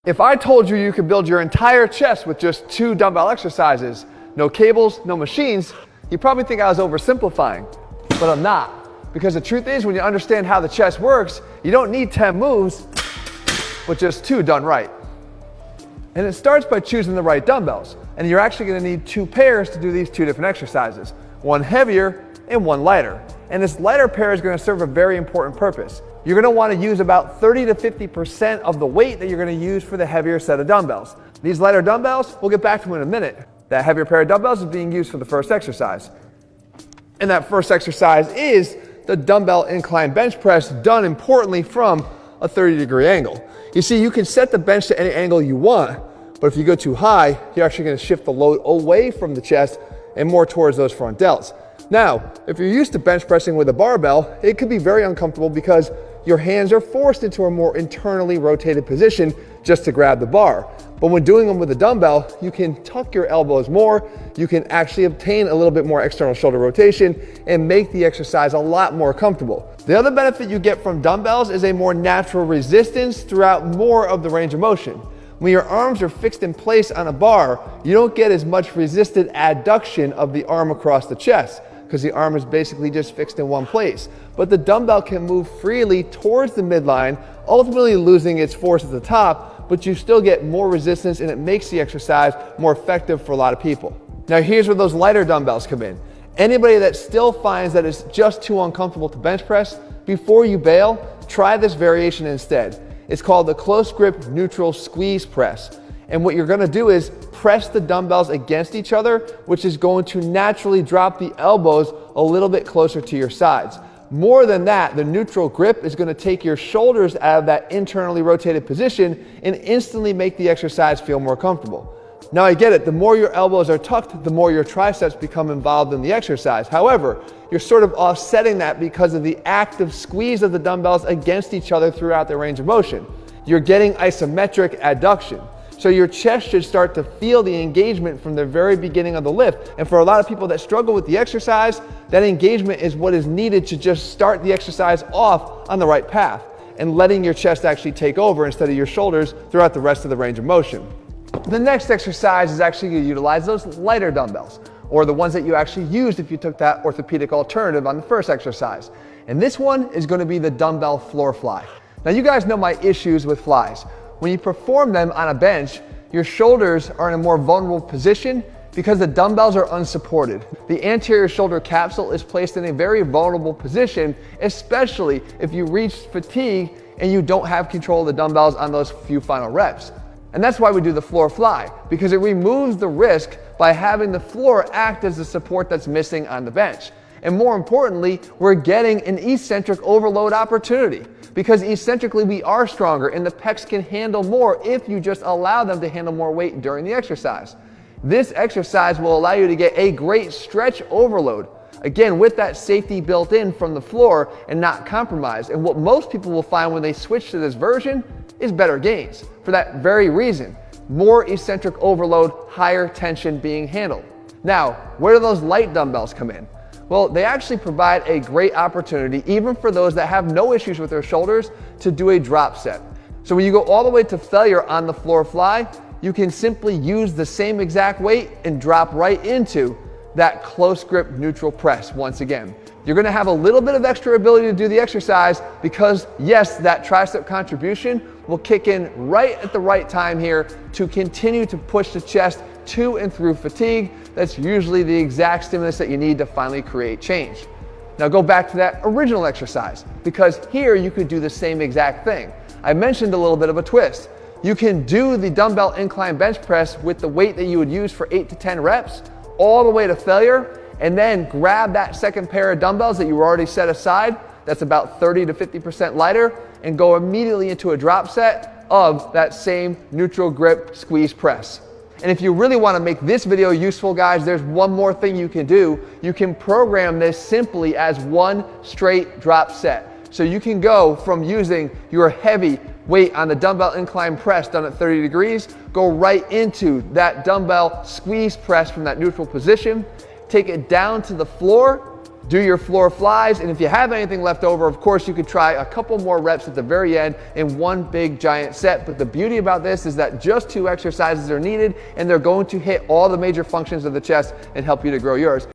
If I told you you could build your entire chest with just 2 dumbbell exercises, no cables, no machines, you'd probably think I was oversimplifying, but I'm not. Because the truth is, when you understand how the chest works, you don't need 10 moves, but just 2 done right. And it starts by choosing the right dumbbells. And you're actually gonna need 2 pairs to do these 2 different exercises, one heavier and one lighter. And this lighter pair is gonna serve a very important purpose. You're gonna wanna use about 30 to 50% of the weight that you're gonna use for the heavier set of dumbbells. These lighter dumbbells, we'll get back to in a minute. That heavier pair of dumbbells is being used for the first exercise. And that first exercise is the dumbbell incline bench press, done importantly from a 30-degree angle. You see, you can set the bench to any angle you want, but if you go too high, you're actually gonna shift the load away from the chest and more towards those front delts. Now, if you're used to bench pressing with a barbell, it could be very uncomfortable because your hands are forced into a more internally rotated position just to grab the bar. But when doing them with a dumbbell, you can tuck your elbows more, you can actually obtain a little bit more external shoulder rotation and make the exercise a lot more comfortable. The other benefit you get from dumbbells is a more natural resistance throughout more of the range of motion. When your arms are fixed in place on a bar, you don't get as much resisted adduction of the arm across the chest, because the arm is basically just fixed in one place. But the dumbbell can move freely towards the midline, ultimately losing its force at the top, but you still get more resistance and it makes the exercise more effective for a lot of people. Now here's where those lighter dumbbells come in. Anybody that still finds that it's just too uncomfortable to bench press, before you bail, try this variation instead. It's called the close grip neutral squeeze press. And what you're gonna do is press the dumbbells against each other, which is going to naturally drop the elbows a little bit closer to your sides. More than that, the neutral grip is gonna take your shoulders out of that internally rotated position and instantly make the exercise feel more comfortable. Now I get it, the more your elbows are tucked, the more your triceps become involved in the exercise. However, you're sort of offsetting that because of the active squeeze of the dumbbells against each other throughout the range of motion. You're getting isometric adduction. So your chest should start to feel the engagement from the very beginning of the lift. And for a lot of people that struggle with the exercise, that engagement is what is needed to just start the exercise off on the right path and letting your chest actually take over instead of your shoulders throughout the rest of the range of motion. The next exercise is actually going to utilize those lighter dumbbells, or the ones that you actually used if you took that orthopedic alternative on the first exercise. And this one is going to be the dumbbell floor fly. Now you guys know my issues with flies. When you perform them on a bench, your shoulders are in a more vulnerable position because the dumbbells are unsupported. The anterior shoulder capsule is placed in a very vulnerable position, especially if you reach fatigue and you don't have control of the dumbbells on those few final reps. And that's why we do the floor fly, because it removes the risk by having the floor act as the support that's missing on the bench. And more importantly, we're getting an eccentric overload opportunity, because eccentrically we are stronger and the pecs can handle more if you just allow them to handle more weight during the exercise. This exercise will allow you to get a great stretch overload, again with that safety built in from the floor and not compromised. And what most people will find when they switch to this version is better gains for that very reason. More eccentric overload, higher tension being handled. Now, where do those light dumbbells come in? Well, they actually provide a great opportunity, even for those that have no issues with their shoulders, to do a drop set. So when you go all the way to failure on the floor fly, you can simply use the same exact weight and drop right into that close grip neutral press once again. You're gonna have a little bit of extra ability to do the exercise because yes, that tricep contribution will kick in right at the right time here to continue to push the chest to and through fatigue. That's usually the exact stimulus that you need to finally create change. Now go back to that original exercise, because here you could do the same exact thing. I mentioned a little bit of a twist. You can do the dumbbell incline bench press with the weight that you would use for 8 to 10 reps all the way to failure, and then grab that second pair of dumbbells that you already set aside, that's about 30 to 50% lighter, and go immediately into a drop set of that same neutral grip squeeze press. And if you really want to make this video useful, guys, there's one more thing you can do. You can program this simply as one straight drop set. So you can go from using your heavy weight on the dumbbell incline press done at 30 degrees, go right into that dumbbell squeeze press from that neutral position, take it down to the floor, Do your floor flies, and if you have anything left over, of course, you could try a couple more reps at the very end in one big giant set. But the beauty about this is that just 2 exercises are needed, and they're going to hit all the major functions of the chest and help you to grow yours.